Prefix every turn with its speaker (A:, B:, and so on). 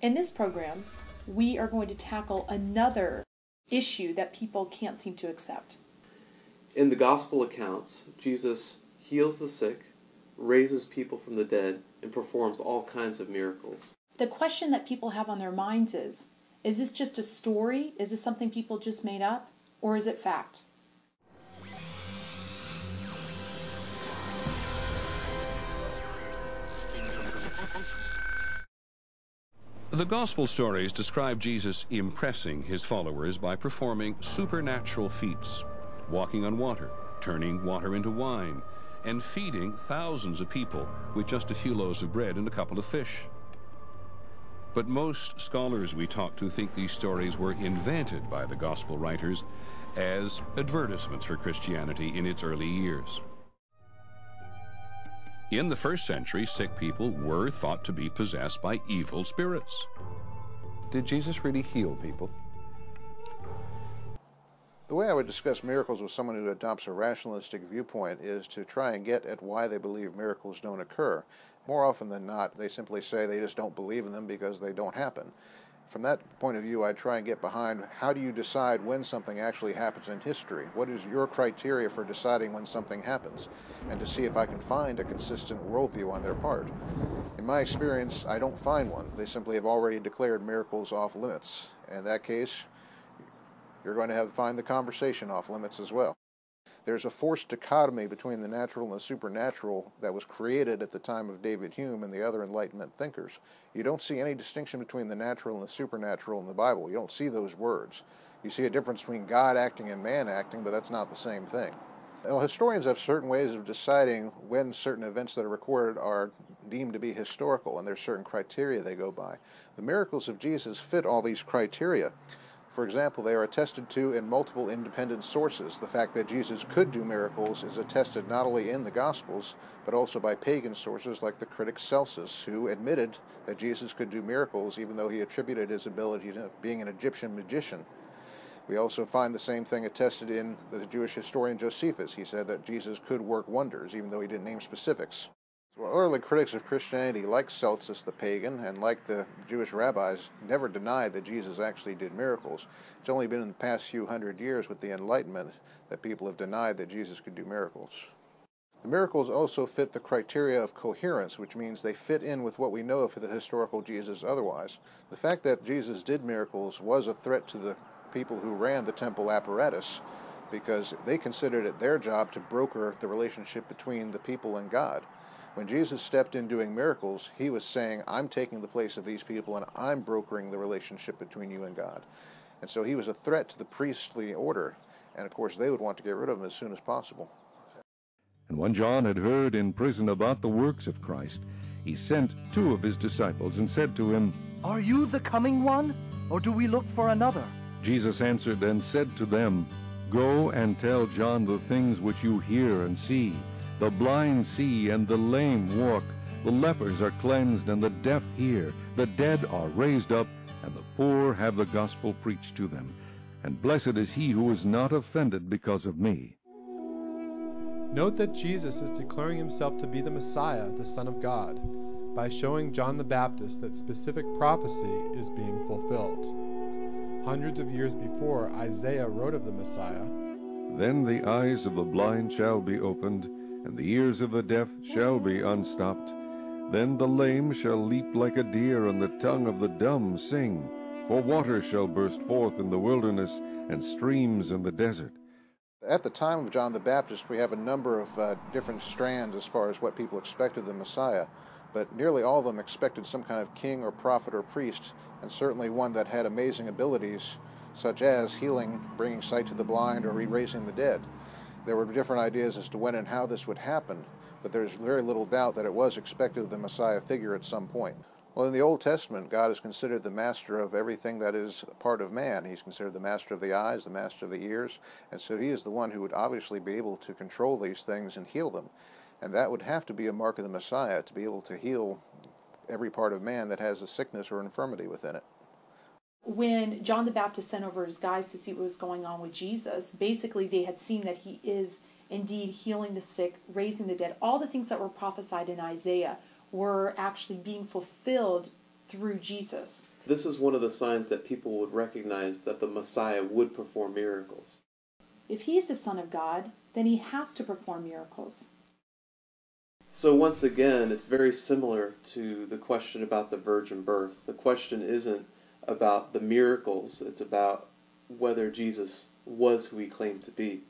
A: In this program, we are going to tackle another issue that people can't seem to accept.
B: In the gospel accounts, Jesus heals the sick, raises people from the dead, and performs all kinds of miracles.
A: The question that people have on their minds is this just a story? Is this something people just made up? Or is it fact?
C: The Gospel stories describe Jesus impressing his followers by performing supernatural feats, walking on water, turning water into wine, and feeding thousands of people with just a few loaves of bread and a couple of fish. But most scholars we talk to think these stories were invented by the Gospel writers as advertisements for Christianity in its early years. In the first century, sick people were thought to be possessed by evil spirits.
D: Did Jesus really heal people?
E: The way I would discuss miracles with someone who adopts a rationalistic viewpoint is to try and get at why they believe miracles don't occur. More often than not, they simply say they just don't believe in them because they don't happen. From that point of view, I try and get behind how do you decide when something actually happens in history? What is your criteria for deciding when something happens? And to see if I can find a consistent worldview on their part. In my experience, I don't find one. They simply have already declared miracles off limits. In that case, you're going to have to find the conversation off limits as well. There's a forced dichotomy between the natural and the supernatural that was created at the time of David Hume and the other Enlightenment thinkers. You don't see any distinction between the natural and the supernatural in the Bible. You don't see those words. You see a difference between God acting and man acting, but that's not the same thing. Well, historians have certain ways of deciding when certain events that are recorded are deemed to be historical, and there's certain criteria they go by. The miracles of Jesus fit all these criteria. For example, they are attested to in multiple independent sources. The fact that Jesus could do miracles is attested not only in the Gospels, but also by pagan sources like the critic Celsus, who admitted that Jesus could do miracles even though he attributed his ability to being an Egyptian magician. We also find the same thing attested in the Jewish historian Josephus. He said that Jesus could work wonders, even though he didn't name specifics. Well, early critics of Christianity, like Celsus the pagan and like the Jewish rabbis, never denied that Jesus actually did miracles. It's only been in the past few hundred years with the Enlightenment that people have denied that Jesus could do miracles. The miracles also fit the criteria of coherence, which means they fit in with what we know of the historical Jesus otherwise. The fact that Jesus did miracles was a threat to the people who ran the temple apparatus, because they considered it their job to broker the relationship between the people and God. When Jesus stepped in doing miracles, he was saying, I'm taking the place of these people and I'm brokering the relationship between you and God. And so he was a threat to the priestly order, and of course they would want to get rid of him as soon as possible.
F: And when John had heard in prison about the works of Christ, he sent 2 of his disciples and said to him,
G: Are you the coming one, or do we look for another?
F: Jesus answered and said to them, Go and tell John the things which you hear and see. The blind see, and the lame walk. The lepers are cleansed, and the deaf hear. The dead are raised up, and the poor have the gospel preached to them. And blessed is he who is not offended because of me.
H: Note that Jesus is declaring himself to be the Messiah, the Son of God, by showing John the Baptist that specific prophecy is being fulfilled. Hundreds of years before, Isaiah wrote of the Messiah,
F: Then the eyes of the blind shall be opened, and the ears of the deaf shall be unstopped. Then the lame shall leap like a deer, and the tongue of the dumb sing. For water shall burst forth in the wilderness, and streams in the desert.
E: At the time of John the Baptist, we have a number of different strands as far as what people expected of the Messiah, but nearly all of them expected some kind of king or prophet or priest, and certainly one that had amazing abilities, such as healing, bringing sight to the blind, or raising the dead. There were different ideas as to when and how this would happen, but there's very little doubt that it was expected of the Messiah figure at some point. Well, in the Old Testament, God is considered the master of everything that is part of man. He's considered the master of the eyes, the master of the ears, and so he is the one who would obviously be able to control these things and heal them. And that would have to be a mark of the Messiah, to be able to heal every part of man that has a sickness or infirmity within it.
A: When John the Baptist sent over his guys to see what was going on with Jesus, basically they had seen that he is indeed healing the sick, raising the dead. All the things that were prophesied in Isaiah were actually being fulfilled through Jesus.
B: This is one of the signs that people would recognize that the Messiah would perform miracles.
A: If he is the Son of God, then he has to perform miracles.
B: So once again, it's very similar to the question about the virgin birth. The question isn't about the miracles, it's about whether Jesus was who he claimed to be.